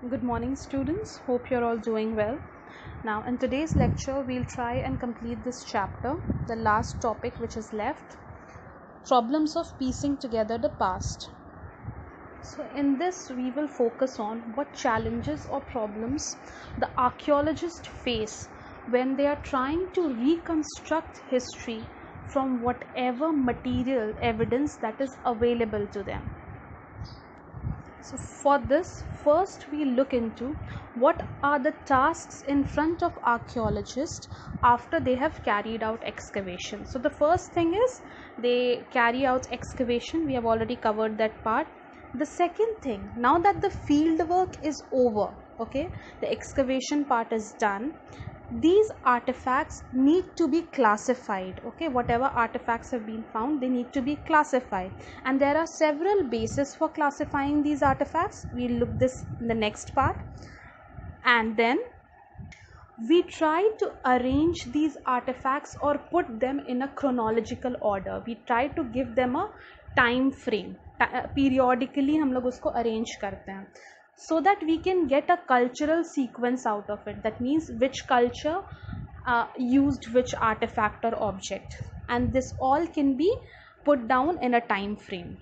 Good morning, students. Hope you're all doing well. Now, in today's lecture, we'll try and complete this chapter, the last topic which is left, problems of piecing together the past. So, in this, we will focus on what challenges or problems the archaeologists face when they are trying to reconstruct history from whatever material evidence that is available to them. So for this, first we look into what are the tasks in front of archaeologists after they have carried out excavation. So the first thing is they carry out excavation. We have already covered that part. The second thing, now that the field work is over, okay, the excavation part is done, these artifacts need to be classified. Okay, whatever artifacts have been found, they need to be classified, and there are several bases for classifying these artifacts. We'll look this in the next part, and then we try to arrange these artifacts or put them in a chronological order. We try to give them a time frame. Periodically हम लोग उसको arrange करते हैं, so that we can get a cultural sequence out of it. That means which culture used which artifact or object, and this all can be put down in a time frame.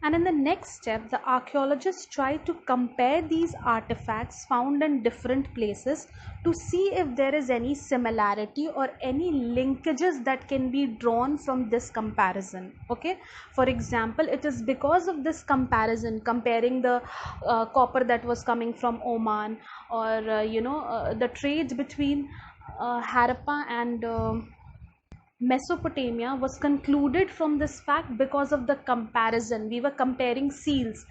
And in the next step, the archaeologists try to compare these artifacts found in different places to see if there is any similarity or any linkages that can be drawn from this comparison. Okay, for example, it is because of this comparison, comparing the copper that was coming from Oman, or the trade between Harappa and Mesopotamia was concluded from this fact because of the comparison. We were comparing seals,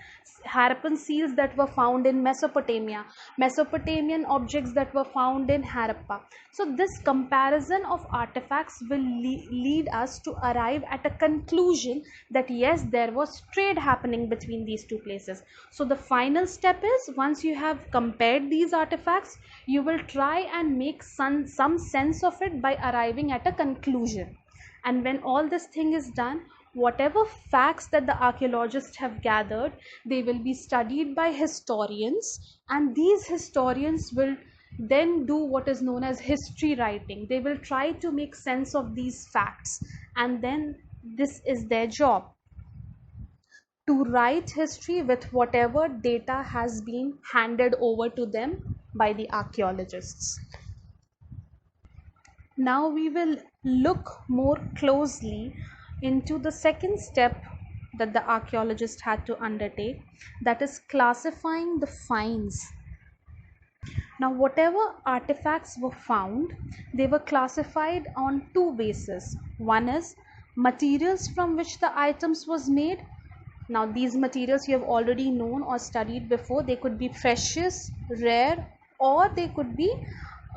Harappan seals that were found in Mesopotamia, Mesopotamian objects that were found in Harappa. So this comparison of artifacts will lead us to arrive at a conclusion that yes, there was trade happening between these two places. So the final step is, once you have compared these artifacts, you will try and make some sense of it by arriving at a conclusion. And when all this thing is done, whatever facts that the archaeologists have gathered, they will be studied by historians, and these historians will then do what is known as history writing. They will try to make sense of these facts, and then this is their job, to write history with whatever data has been handed over to them by the archaeologists. Now we will look more closely into the second step that the archaeologist had to undertake, that is classifying the finds. Now whatever artifacts were found, they were classified on two bases. One is materials from which the items was made. Now these materials you have already known or studied before. They could be precious, rare, or they could be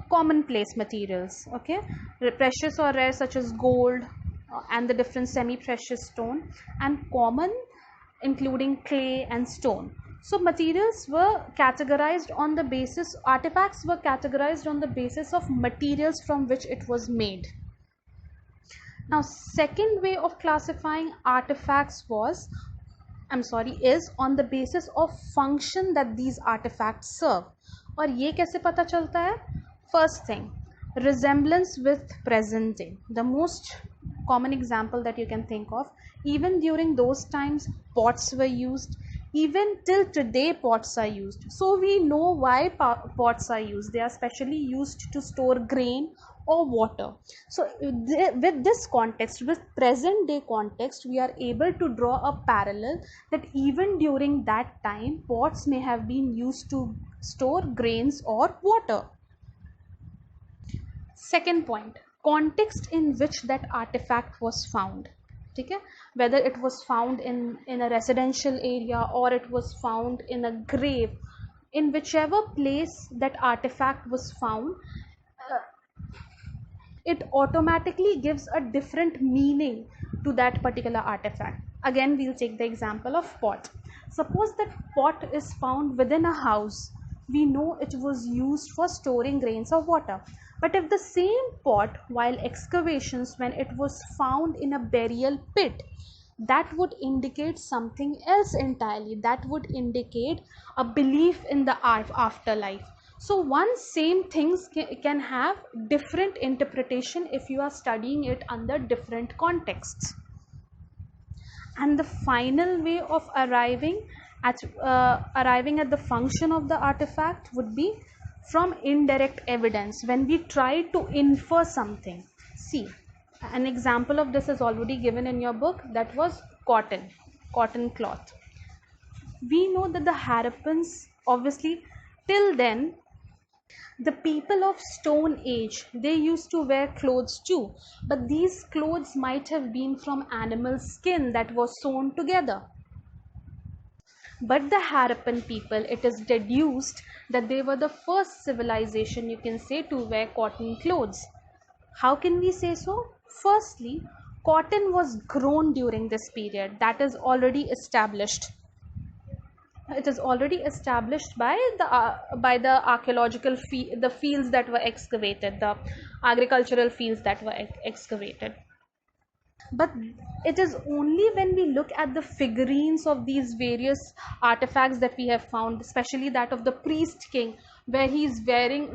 commonplace materials. Okay, precious or rare such as gold and the different semi-precious stone, and common including clay and stone. So materials were categorized on the basis, artifacts were categorized on the basis of materials from which it was made. Now second way of classifying artifacts is on the basis of function that these artifacts serve. और ये कैसे पता चलता है? First thing, resemblance with present day. The most common example that you can think of, even during those times pots were used, even till today pots are used. So we know why pots are used. They are specially used to store grain or water. So with this context, with present day context, we are able to draw a parallel that even during that time pots may have been used to store grains or water. Second point, context in which that artifact was found. Okay? Whether it was found in a residential area or it was found in a grave, in whichever place that artifact was found, it automatically gives a different meaning to that particular artifact. Again, we'll take the example of pot. Suppose that pot is found within a house. We know it was used for storing grains of water. But if the same pot, while excavations, when it was found in a burial pit, that would indicate something else entirely. That would indicate a belief in the afterlife. So one same things can have different interpretation if you are studying it under different contexts. And the final way of arriving at the function of the artifact would be from indirect evidence, when we try to infer something. See, an example of this is already given in your book. That was cotton cloth. We know that the Harappans, obviously, till then, the people of Stone Age, they used to wear clothes too, but these clothes might have been from animal skin that was sewn together. But the Harappan people, it is deduced that they were the first civilization, you can say, to wear cotton clothes. How can we say so? Firstly, cotton was grown during this period. That is already established. It is already established by the archaeological the fields that were excavated, the agricultural fields that were excavated. But it is only when we look at the figurines of these various artifacts that we have found, especially that of the priest king, where he's wearing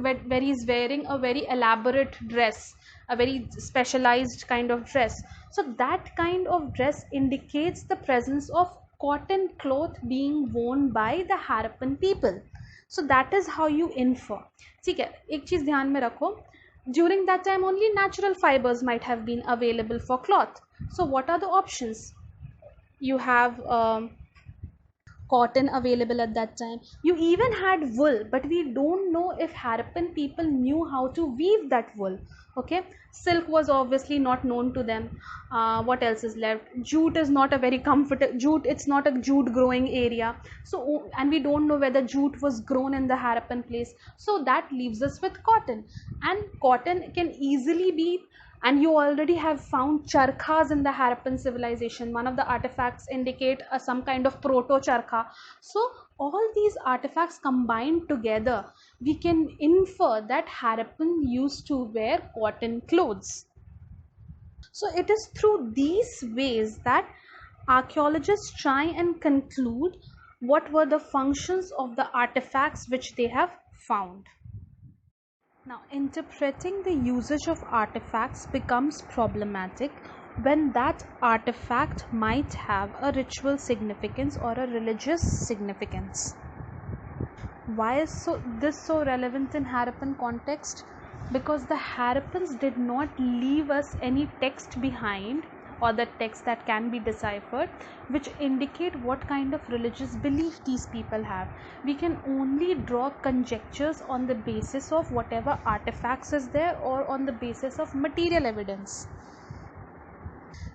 a very elaborate dress, a very specialized kind of dress. So that kind of dress indicates the presence of cotton cloth being worn by the Harappan people. So that is how you infer. ठीक है, एक चीज ध्यान में रखो. During that time, only natural fibers might have been available for cloth. So what are the options? You have cotton available at that time. You even had wool, but we don't know if Harappan people knew how to weave that wool. Okay, silk was obviously not known to them. What else is left? Jute is not a very comfortable jute. It's not a jute growing area. So, and we don't know whether jute was grown in the Harappan place. So that leaves us with cotton, and cotton can easily be. And you already have found charkhas in the Harappan civilization. One of the artifacts indicate some kind of proto charkha. So all these artifacts combined together, we can infer that Harappan used to wear cotton clothes. So it is through these ways that archaeologists try and conclude what were the functions of the artifacts which they have found. Now, interpreting the usage of artifacts becomes problematic when that artifact might have a ritual significance or a religious significance. Why is this so relevant in Harappan context? Because the Harappans did not leave us any text behind, or the text that can be deciphered, which indicate what kind of religious belief these people have. We can only draw conjectures on the basis of whatever artifacts is there, or on the basis of material evidence.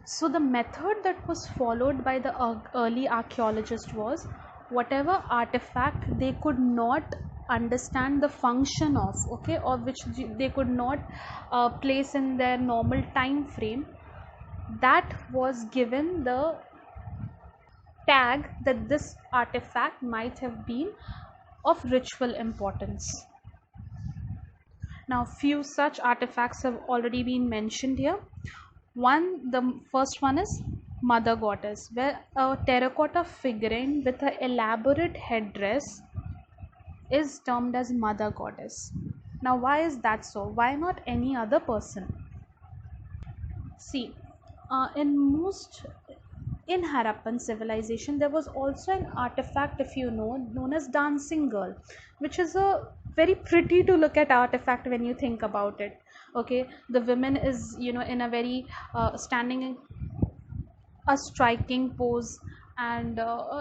So the method that was followed by the early archaeologists was, whatever artifact they could not understand the function of, okay, or which they could not place in their normal time frame, that was given the tag that this artifact might have been of ritual importance. Now, few such artifacts have already been mentioned here. The first one is Mother Goddess, where a terracotta figurine with an elaborate headdress is termed as Mother Goddess. Now, why is that so? Why not any other person? See, in Harappan civilization, there was also an artifact, if you know, known as Dancing Girl, which is a very pretty to look at artifact when you think about it. Okay, the woman is, in a very standing in a striking pose, and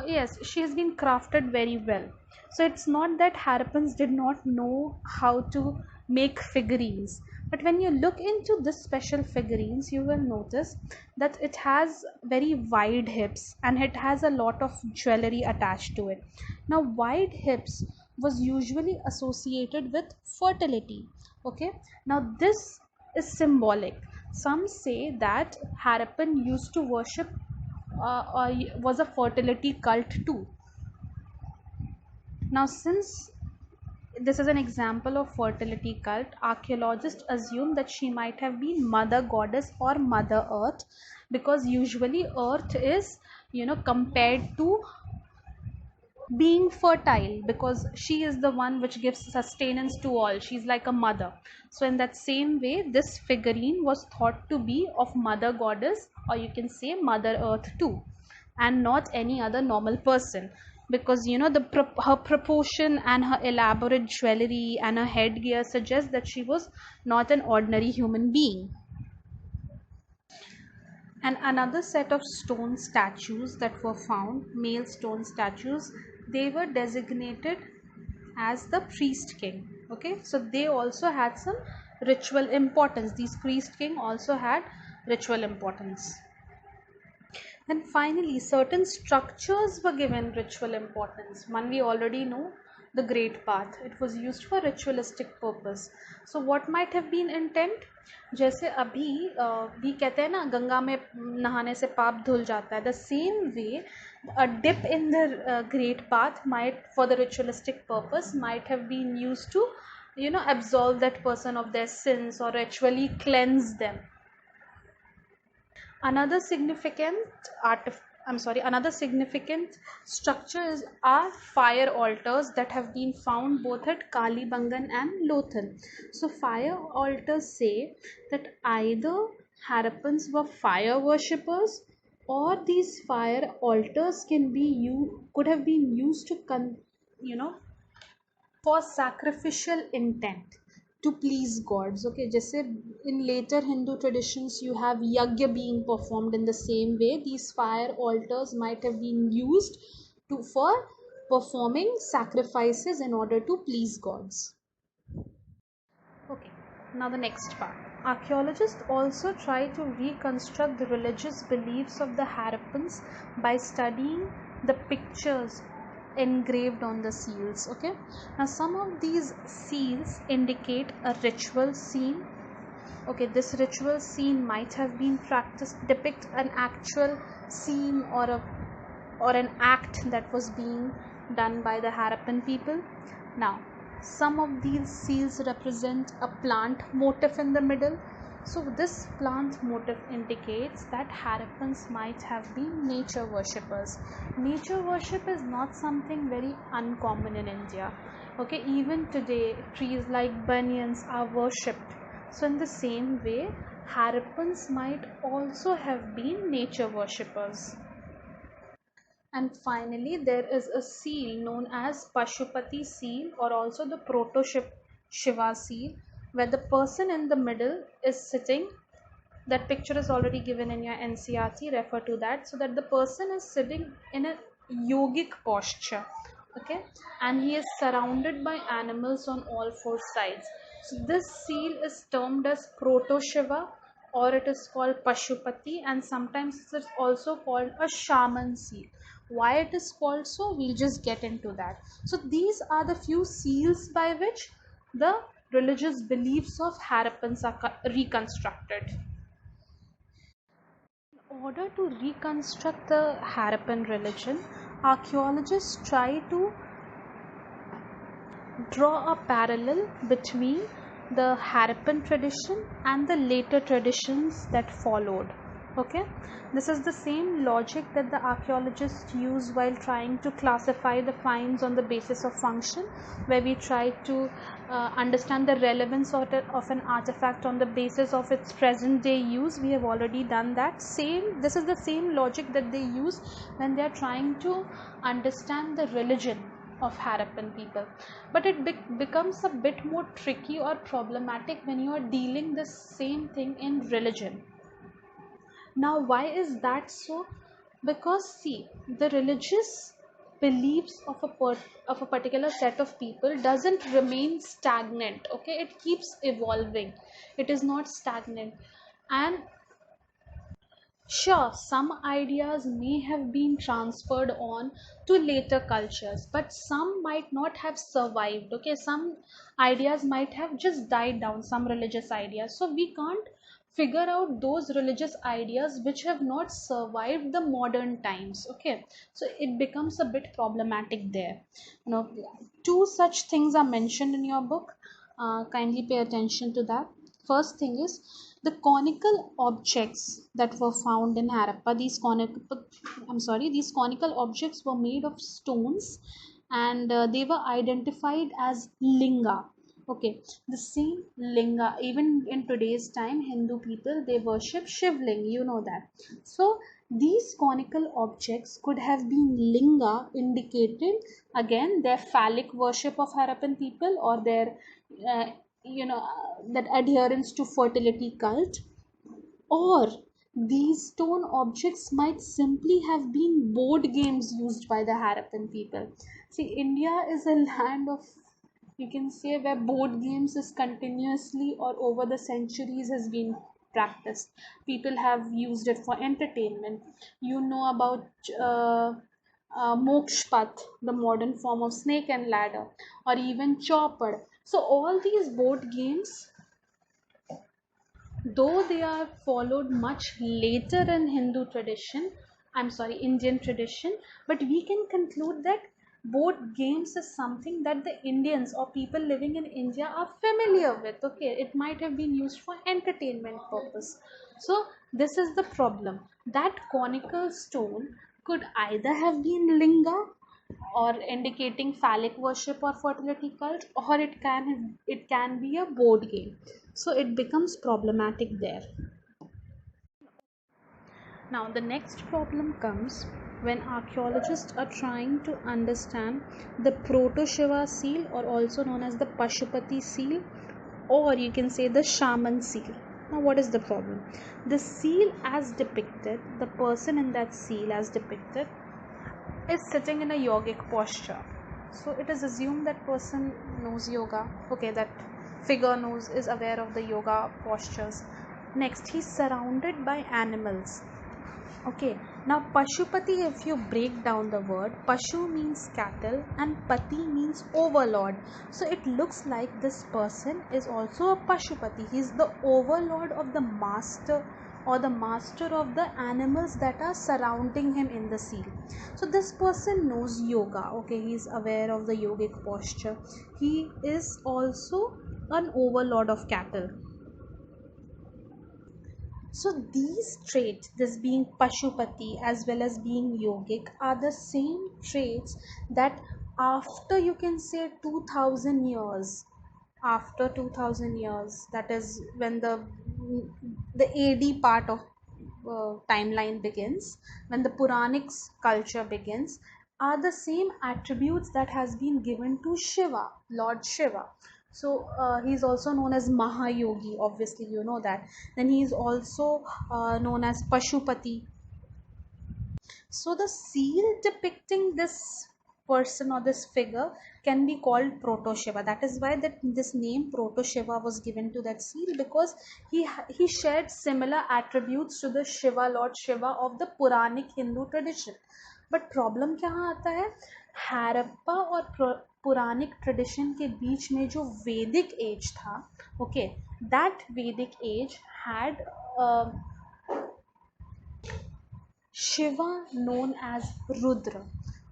yes, she has been crafted very well. So it's not that Harappans did not know how to make figurines, but when you look into this special figurines, you will notice that it has very wide hips and it has a lot of jewelry attached to it. Now, wide hips was usually associated with fertility. Okay, now this is symbolic. Some say that Harappan used to worship was a fertility cult too. Now, since this is an example of fertility cult. Archaeologists assume that she might have been mother goddess or mother earth, because usually earth is, compared to being fertile, because she is the one which gives sustenance to all. She's like a mother. So in that same way, this figurine was thought to be of mother goddess, or you can say mother earth too, and not any other normal person, because her proportion and her elaborate jewelry and her headgear suggests that she was not an ordinary human being. And another set of stone statues that were found, male stone statues, they were designated as the priest king. Okay, so they also had some ritual importance. These priest king also had ritual importance. And finally, certain structures were given ritual importance. One we already know, the Great Bath. It was used for ritualistic purpose. So what might have been intent? जैसे अभी भी कहते हैं ना, गंगा में नहाने से पाप धुल जाता है. The same way, a dip in the Great Bath might, for the ritualistic purpose, might have been used to, absolve that person of their sins or ritually cleanse them. Another significant another significant structures are fire altars that have been found both at Kalibangan and Lothan. So fire altars say that either Harappans were fire worshippers, or these fire altars could have been used to you know for sacrificial intent, to please gods. Okay, just in later Hindu traditions you have yagya being performed. In the same way, these fire altars might have been used for performing sacrifices in order to please gods. Okay, now the next part. Archaeologists also try to reconstruct the religious beliefs of the Harappans by studying the pictures engraved on the seals. Okay, now some of these seals indicate a ritual scene. Okay, this ritual scene might have been practiced, depict an actual scene or an act that was being done by the Harappan people. Now, some of these seals represent a plant motif in the middle. So this plant motif indicates that Harappans might have been nature worshippers. Nature worship is not something very uncommon in India. Okay, even today trees like banyans are worshipped. So in the same way, Harappans might also have been nature worshippers. And finally, there is a seal known as Pashupati seal, or also the Proto Shiva seal, where the person in the middle is sitting. That picture is already given in your NCRT, refer to that. So that the person is sitting in a yogic posture. Okay, and he is surrounded by animals on all four sides. So this seal is termed as Proto Shiva, or it is called Pashupati, and sometimes it's also called a shaman seal. Why it is called so, we'll just get into that. So these are the few seals by which the religious beliefs of Harappans are reconstructed. In order to reconstruct the Harappan religion, archaeologists try to draw a parallel between the Harappan tradition and the later traditions that followed. Okay, this is the same logic that the archaeologists use while trying to classify the finds on the basis of function, where we try to understand the relevance of an artifact on the basis of its present day use. We have already done that. This is the same logic that they use when they are trying to understand the religion of Harappan people, but it becomes a bit more tricky or problematic when you are dealing the same thing in religion. Now, why is that so? Because see, the religious beliefs of a particular set of people doesn't remain stagnant. Okay, it keeps evolving. It is not stagnant. And sure, some ideas may have been transferred on to later cultures, but some might not have survived. Okay, some ideas might have just died down, some religious ideas. So we can't figure out those religious ideas which have not survived the modern times. Okay, so it becomes a bit problematic there. You know, two such things are mentioned in your book. Kindly pay attention to that. First thing is the conical objects that were found in Harappa. These conical objects were made of stones, and they were identified as linga. Okay, the same linga, even in today's time, Hindu people, they worship Shivling, you know that. So these conical objects could have been linga, indicating again their phallic worship of Harappan people, or their uh, that adherence to fertility cult, or these stone objects might simply have been board games used by the Harappan people. See, India is a land of, you can say, where board games is continuously or over the centuries has been practiced. People have used it for entertainment. You know about Mokshpat, the modern form of snake and ladder, or even Chopad. So all these board games, though they are followed much later in Indian tradition, but we can conclude that board games is something that the Indians or people living in India are familiar with. Okay, it might have been used for entertainment purpose. So this is the problem. That conical stone could either have been linga, or indicating phallic worship or fertility cult, or it can be a board game. So it becomes problematic there. Now the next problem comes when archaeologists are trying to understand the proto Shiva seal, or also known as the Pashupati seal, or you can say the shaman seal. Now what is the problem? The seal as depicted, the person in that seal as depicted, is sitting in a yogic posture. So it is assumed that person knows yoga. Okay, that figure knows, is aware of the yoga postures. Next, he's surrounded by animals. Okay, now Pashupati, if you break down the word, Pashu means cattle and Pati means overlord. So it looks like this person is also a Pashupati. He is the overlord of the master, or the master of the animals that are surrounding him in the seal. So this person knows yoga. Okay, he is aware of the yogic posture. He is also an overlord of cattle. So these traits, this being Pashupati as well as being yogic, are the same traits that after, you can say, 2000 years, after 2000 years, that is when the AD part of timeline begins, when the Puranic culture begins, are the same attributes that has been given to Shiva, Lord Shiva. So he is also known as Mahayogi, obviously you know that. Then he is also known as Pashupati. So the seal depicting this person or this figure can be called Proto Shiva. That is why this name Proto Shiva was given to that seal, because he shared similar attributes to the Shiva, Lord Shiva of the Puranic Hindu tradition. But problem कहाँ आता है? Harappa और Puranic tradition के बीच में जो Vedic age था, okay, that Vedic age had Shiva known as Rudra.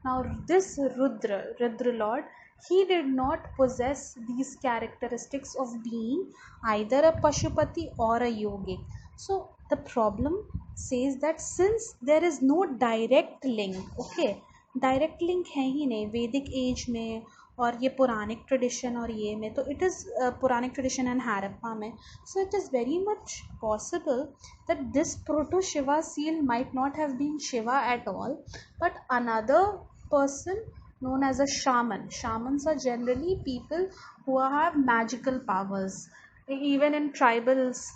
Now, this Rudra Lord, he did not possess these characteristics of being either a Pashupati or a yogic. So, the problem says that since there is no direct link, okay, direct link है ही नहीं वैदिक as में और ये Puranic tradition और ये में, तो it is Puranic tradition and Harappa में. So it is very much possible that this proto Shiva seal might not have been Shiva at all, but another person known as a shaman. Shamans are generally people who have magical powers. Even in tribals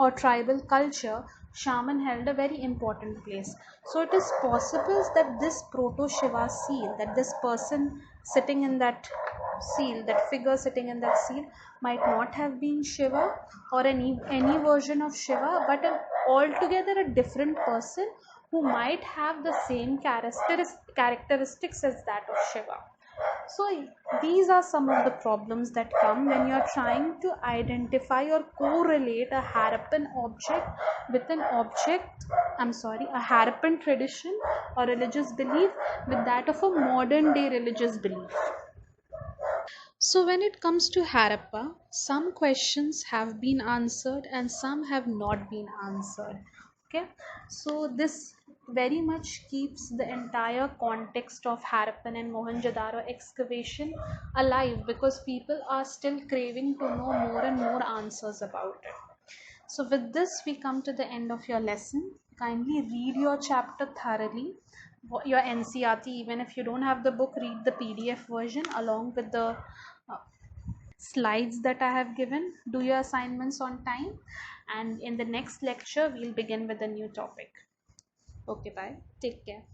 or tribal culture, shaman held a very important place. So it is possible that this proto Shiva seal, that this person sitting in that seal, that figure sitting in that seal, might not have been Shiva or any version of Shiva, but altogether a different person who might have the same characteristics as that of Shiva. So these are some of the problems that come when you are trying to identify or correlate a Harappan object with an object, a Harappan tradition or religious belief with that of a modern day religious belief. So when it comes to Harappa, some questions have been answered and some have not been answered. Okay, so this very much keeps the entire context of Harappan and Mohenjo-daro excavation alive, because people are still craving to know more and more answers about it. So with this, we come to the end of your lesson. Kindly read your chapter thoroughly, your NCRT. Even if you don't have the book, read the PDF version along with the uh, slides that I have given. Do your assignments on time, and in the next lecture, we'll begin with a new topic. Okay, bye. Take care.